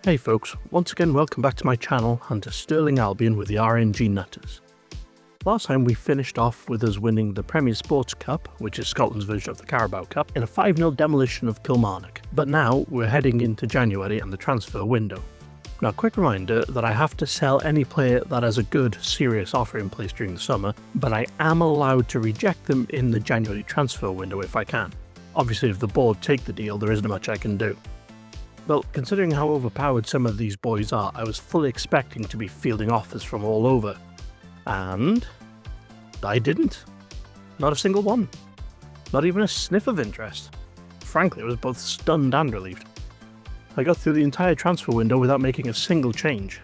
Hey folks, once again welcome back to my channel and to Stirling Albion with the RNG Nutters. Last time we finished off with us winning the Premier Sports Cup, which is Scotland's version of the Carabao Cup, in a 5-0 demolition of Kilmarnock. But now we're heading into January and the transfer window. Now, quick reminder that I have to sell any player that has a good, serious offer in place during the summer, but I am allowed to reject them in the January transfer window if I can. Obviously, if the board take the deal, there isn't much I can do. Well, considering how overpowered some of these boys are, I was fully expecting to be fielding offers from all over. And I didn't. Not a single one. Not even a sniff of interest. Frankly, I was both stunned and relieved. I got through the entire transfer window without making a single change.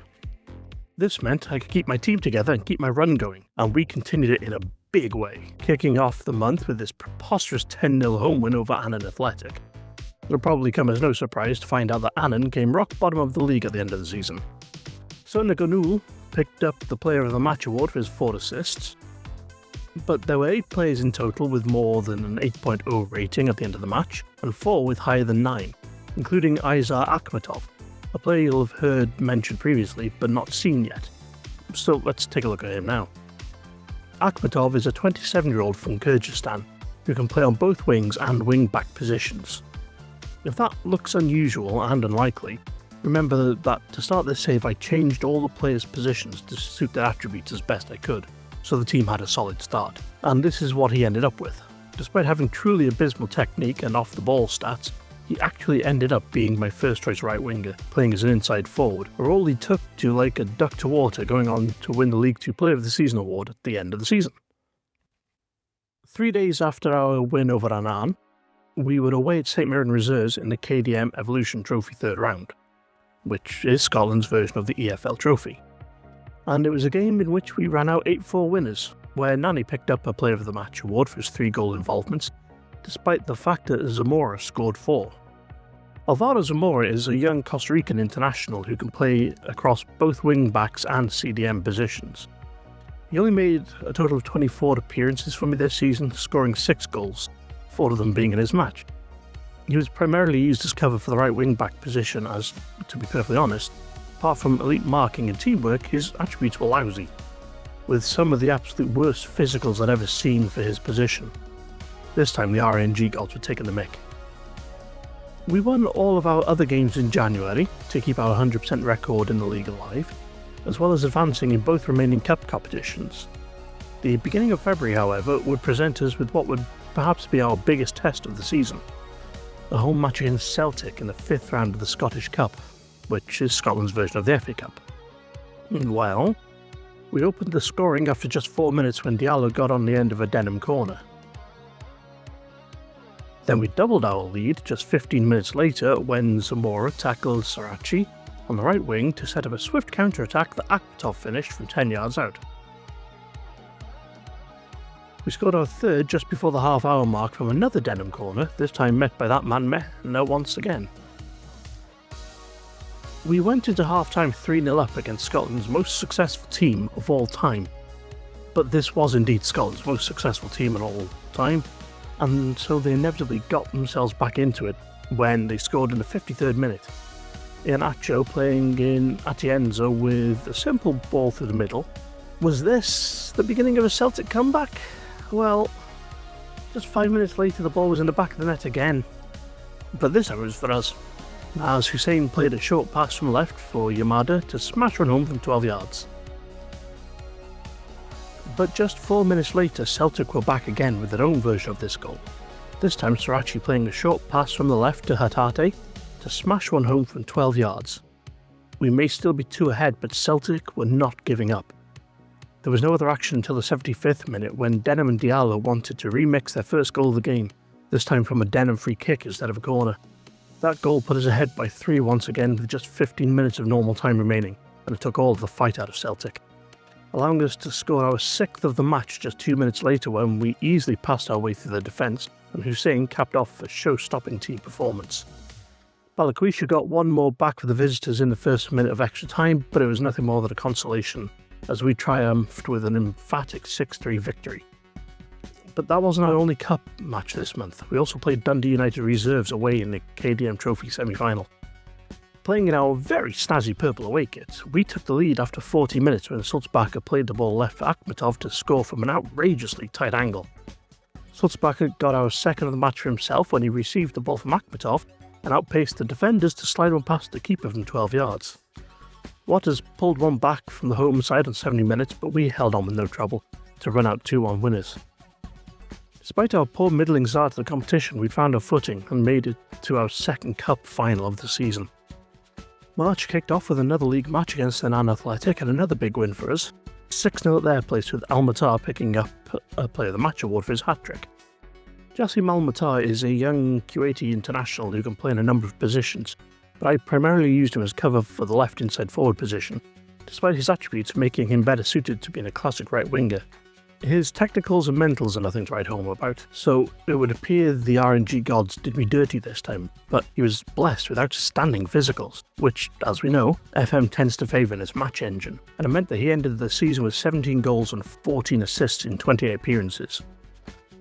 This meant I could keep my team together and keep my run going, and we continued it in a big way, kicking off the month with this preposterous 10-0 home win over Annan Athletic. It'll probably come as no surprise to find out that Annan came rock bottom of the league at the end of the season. Sonny Gonul picked up the Player of the Match award for his 4 assists, but there were 8 players in total with more than an 8.0 rating at the end of the match, and 4 with higher than 9, including Izar Akhmatov, a player you'll have heard mentioned previously but not seen yet. So let's take a look at him now. Akhmatov is a 27-year-old from Kyrgyzstan who can play on both wings and wing-back positions. If that looks unusual and unlikely, remember that to start this save I changed all the players' positions to suit their attributes as best I could, so the team had a solid start. And this is what he ended up with. Despite having truly abysmal technique and off-the-ball stats, he actually ended up being my first choice right winger, playing as an inside forward, where all he took to like a duck to water, going on to win the League 2 Player of the Season award at the end of the season. 3 days after our win over Annan, we were away at St Mirren Reserves in the KDM Evolution Trophy 3rd round, which is Scotland's version of the EFL Trophy. And it was a game in which we ran out 8-4 winners, where Nani picked up a Player of the Match award for his 3 goal involvements, despite the fact that Zamora scored 4. Alvaro Zamora is a young Costa Rican international who can play across both wing-backs and CDM positions. He only made a total of 24 appearances for me this season, scoring 6 goals, 4 of them being in his match. He was primarily used as cover for the right wing-back position as, to be perfectly honest, apart from elite marking and teamwork, his attributes were lousy, with some of the absolute worst physicals I'd ever seen for his position. This time the RNG gods were taking the mick. We won all of our other games in January to keep our 100% record in the league alive, as well as advancing in both remaining cup competitions. The beginning of February, however, would present us with what would perhaps be our biggest test of the season. A home match against Celtic in the 5th round of the Scottish Cup, which is Scotland's version of the FA Cup. Well, we opened the scoring after just 4 minutes when Diallo got on the end of a Denham corner. Then we doubled our lead just 15 minutes later when Zamora tackled Sarachi on the right wing to set up a swift counter-attack that Akhmatov finished from 10 yards out. We scored our 3rd just before the half-hour mark from another Denham corner, this time met by that man Mehna once again. We went into half-time 3-0 up against Scotland's most successful team of all time. But this was indeed Scotland's most successful team of all time, and so they inevitably got themselves back into it when they scored in the 53rd minute. Iheanacho playing in Atienza with a simple ball through the middle. Was this the beginning of a Celtic comeback? Well, just 5 minutes later the ball was in the back of the net again. But this time it was for us, as Hussein played a short pass from left for Yamada to smash one home from 12 yards. But just 4 minutes later Celtic were back again with their own version of this goal. This time Sarachi playing a short pass from the left to Hatate to smash one home from 12 yards. We may still be 2 ahead, but Celtic were not giving up. There was no other action until the 75th minute when Denham and Diallo wanted to remix their first goal of the game, this time from a Denham free kick instead of a corner. That goal put us ahead by 3 once again with just 15 minutes of normal time remaining, and it took all of the fight out of Celtic, allowing us to score our 6th of the match just 2 minutes later when we easily passed our way through the defence and Hussein capped off a show-stopping team performance. Balikwisha got one more back for the visitors in the first minute of extra time, but it was nothing more than a consolation, as we triumphed with an emphatic 6-3 victory. But that wasn't our only cup match this month. We also played Dundee United Reserves away in the KDM Trophy semi-final. Playing in our very snazzy purple away kit, we took the lead after 40 minutes when Sulzbacher played the ball left for Akhmetov to score from an outrageously tight angle. Sulzbacher got our second of the match for himself when he received the ball from Akhmetov and outpaced the defenders to slide one past the keeper from 12 yards. Waters pulled one back from the home side on 70 minutes, but we held on with no trouble to run out 2-1 winners. Despite our poor middling start to the competition, we found our footing and made it to our second cup final of the season. March kicked off with another league match against Sinan Athletic and another big win for us, 6-0 at their place with Al-Matar picking up a Player of the Match award for his hat-trick. Jassim Al-Matar is a young Kuwaiti international who can play in a number of positions, but I primarily used him as cover for the left inside forward position, despite his attributes making him better suited to being a classic right winger. His technicals and mentals are nothing to write home about, so it would appear the RNG gods did me dirty this time, but he was blessed with outstanding physicals, which, as we know, FM tends to favour in its match engine, and it meant that he ended the season with 17 goals and 14 assists in 28 appearances.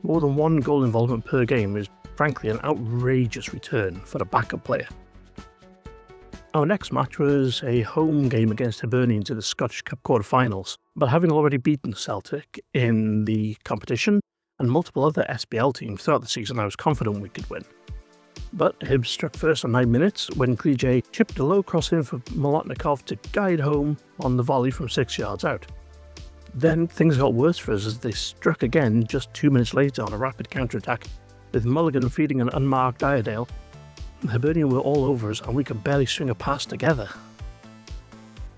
More than one goal involvement per game is frankly an outrageous return for a backup player. Our next match was a home game against Hibernians in the Scottish Cup quarter-finals, but having already beaten Celtic in the competition and multiple other SPL teams throughout the season, I was confident we could win. But Hibs struck first on 9 minutes when Klije chipped a low cross in for Molotnikov to guide home on the volley from 6 yards out. Then things got worse for us as they struck again just 2 minutes later on a rapid counter-attack, with Mulligan feeding an unmarked Iredale. The Hibernian were all over us and we could barely string a pass together.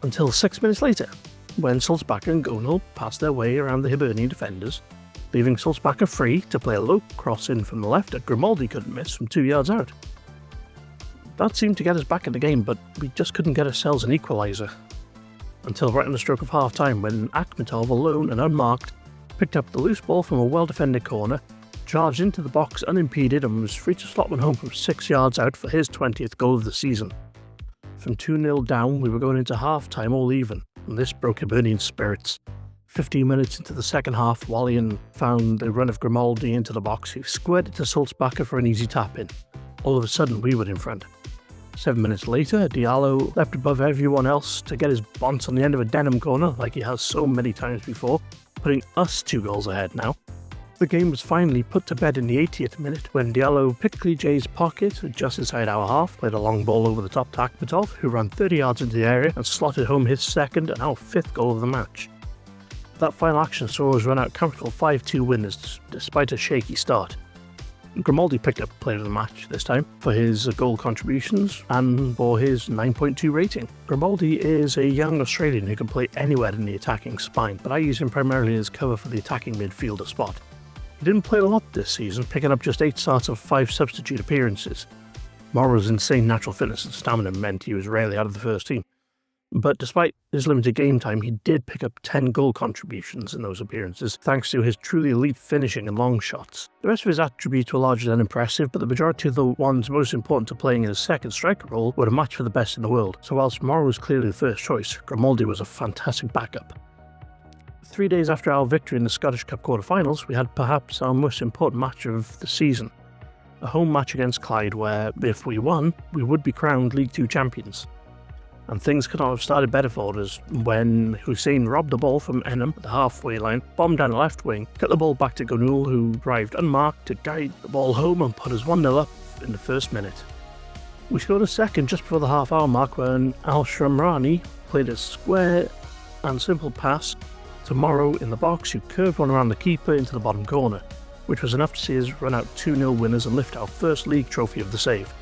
Until 6 minutes later, when Sulzbacher and Gonal passed their way around the Hibernian defenders, leaving Sulzbacher free to play a low cross in from the left that Grimaldi couldn't miss from 2 yards out. That seemed to get us back in the game, but we just couldn't get ourselves an equaliser. Until right on the stroke of half-time when Akhmetov, alone and unmarked, picked up the loose ball from a well-defended corner, charged into the box unimpeded and was free to slot one home from 6 yards out for his 20th goal of the season. From 2-0 down, we were going into half-time all even, and this broke Hibernian's spirits. 15 minutes into the second half, Wallian found the run of Grimaldi into the box, who squared it to Sulzbacher for an easy tap-in. All of a sudden, we were in front. 7 minutes later, Diallo leapt above everyone else to get his bonce on the end of a denim corner, like he has so many times before, putting us 2 goals ahead now. The game was finally put to bed in the 80th minute when Diallo picked Klije's pocket just inside our half, played a long ball over the top to Akhmetov, who ran 30 yards into the area and slotted home his second and our 5th goal of the match. That final action saw us run out comfortable 5-2 winners despite a shaky start. Grimaldi picked up Player of the Match this time for his goal contributions and for his 9.2 rating. Grimaldi is a young Australian who can play anywhere in the attacking spine, but I use him primarily as cover for the attacking midfielder spot. He didn't play a lot this season, picking up just 8 starts of 5 substitute appearances. Morrow's insane natural fitness and stamina meant he was rarely out of the first team. But despite his limited game time, he did pick up 10 goal contributions in those appearances, thanks to his truly elite finishing and long shots. The rest of his attributes were largely unimpressive, but the majority of the ones most important to playing in his second striker role were a match for the best in the world, so whilst Morrow was clearly the first choice, Grimaldi was a fantastic backup. 3 days after our victory in the Scottish Cup quarter-finals, we had perhaps our most important match of the season. A home match against Clyde where, if we won, we would be crowned League 2 champions. And things could not have started better for us when Hussein robbed the ball from Enham at the halfway line, bombed down the left wing, cut the ball back to Gonul, who arrived unmarked to guide the ball home and put us 1-0 up in the first minute. We scored a second just before the half-hour mark when Al-Shamrani played a square and simple pass to Morrow in the box, who curved one around the keeper into the bottom corner, which was enough to see us run out 2-0 winners and lift our first league trophy of the save,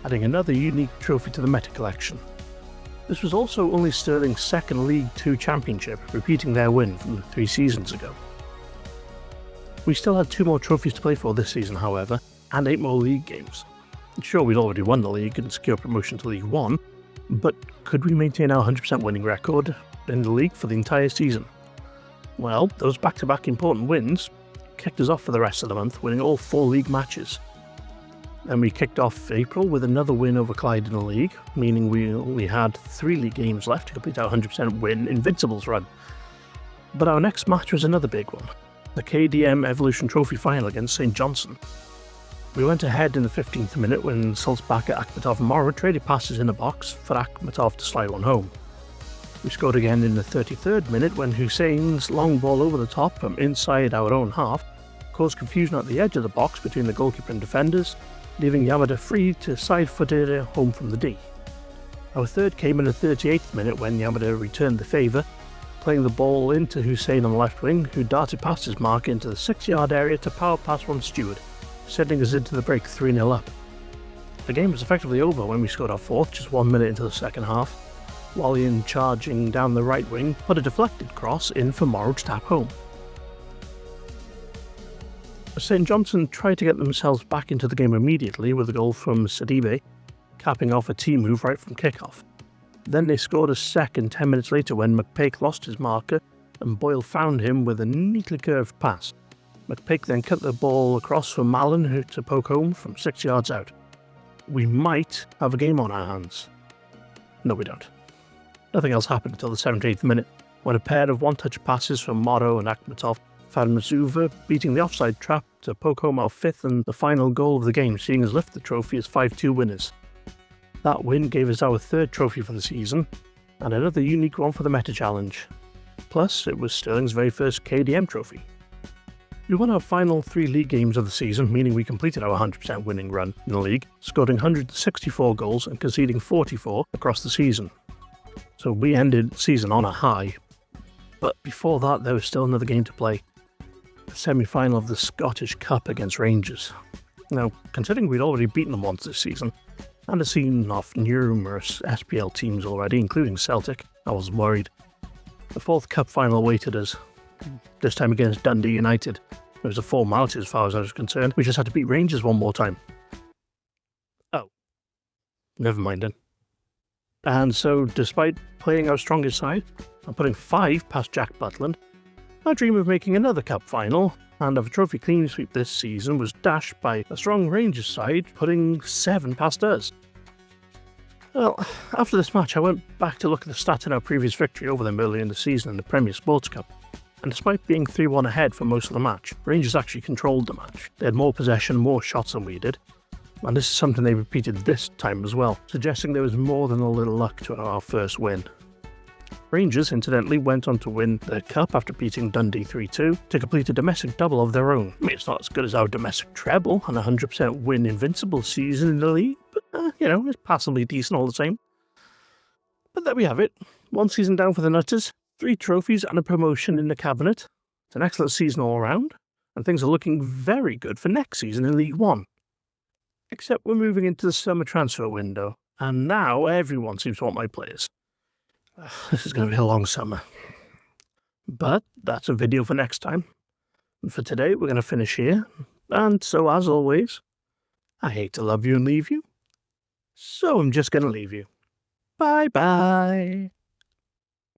adding another unique trophy to the meta collection. This was also only Stirling's second League 2 championship, repeating their win from 3 seasons ago. We still had 2 more trophies to play for this season, however, and 8 more league games. Sure, we'd already won the league and secured promotion to League 1, but could we maintain our 100% winning record in the league for the entire season? Well, those back-to-back important wins kicked us off for the rest of the month, winning all 4 league matches. Then we kicked off April with another win over Clyde in the league, meaning we only had 3 league games left to complete our 100% win Invincibles run. But our next match was another big one, the KDM Evolution Trophy final against St Johnstone. We went ahead in the 15th minute when Sulzbacher, Akhmetov and Morrow traded passes in a box for Akhmetov to slide one home. We scored again in the 33rd minute when Hussein's long ball over the top from inside our own half caused confusion at the edge of the box between the goalkeeper and defenders, leaving Yamada free to side-foot it home from the D. Our third came in the 38th minute when Yamada returned the favour, playing the ball into Hussein on the left wing, who darted past his marker into the 6-yard area to power pass from Stewart, sending us into the break 3-0 up. The game was effectively over when we scored our fourth just 1 minute into the second half. Wallian, charging down the right wing, put a deflected cross in for Morrow to tap home. St Johnstone tried to get themselves back into the game immediately with a goal from Sidibe, capping off a team move right from kickoff. Then they scored a second 10 minutes later when McPake lost his marker and Boyle found him with a neatly curved pass. McPake then cut the ball across for Mallon to poke home from 6 yards out. We might have a game on our hands. No, we don't. Nothing else happened until the 78th minute, when a pair of one-touch passes from Morrow and Akhmetov found Masuva beating the offside trap to poke home our fifth and the final goal of the game, seeing us lift the trophy as 5-2 winners. That win gave us our third trophy for the season, and another unique one for the Meta Challenge. Plus, it was Stirling's very first KDM trophy. We won our final 3 league games of the season, meaning we completed our 100% winning run in the league, scoring 164 goals and conceding 44 across the season. So we ended the season on a high. But before that, there was still another game to play. The semi-final of the Scottish Cup against Rangers. Now, considering we'd already beaten them once this season, and had seen off numerous SPL teams already, including Celtic, I was worried. The fourth cup final awaited us, this time against Dundee United. It was a formality as far as I was concerned. We just had to beat Rangers one more time. Oh. Never mind then. And so, despite playing our strongest side and putting 5 past Jack Butland, our dream of making another cup final and of a trophy clean sweep this season was dashed by a strong Rangers side putting 7 past us. Well, after this match I went back to look at the stats in our previous victory over them early in the season in the Premier Sports Cup, and despite being 3-1 ahead for most of the match, Rangers actually controlled the match. They had more possession, more shots than we did, and this is something they repeated this time as well, suggesting there was more than a little luck to our first win. Rangers, incidentally, went on to win the cup after beating Dundee 3-2 to complete a domestic double of their own. I mean, it's not as good as our domestic treble and 100% win invincible season in the league, but, it's passably decent all the same. But there we have it. 1 season down for the Nutters, 3 trophies and a promotion in the cabinet. It's an excellent season all around, and things are looking very good for next season in League One. Except we're moving into the summer transfer window, and now everyone seems to want my players. This is going to be a long summer. But that's a video for next time. And for today, we're going to finish here. And so, as always, I hate to love you and leave you, so I'm just going to leave you. Bye-bye.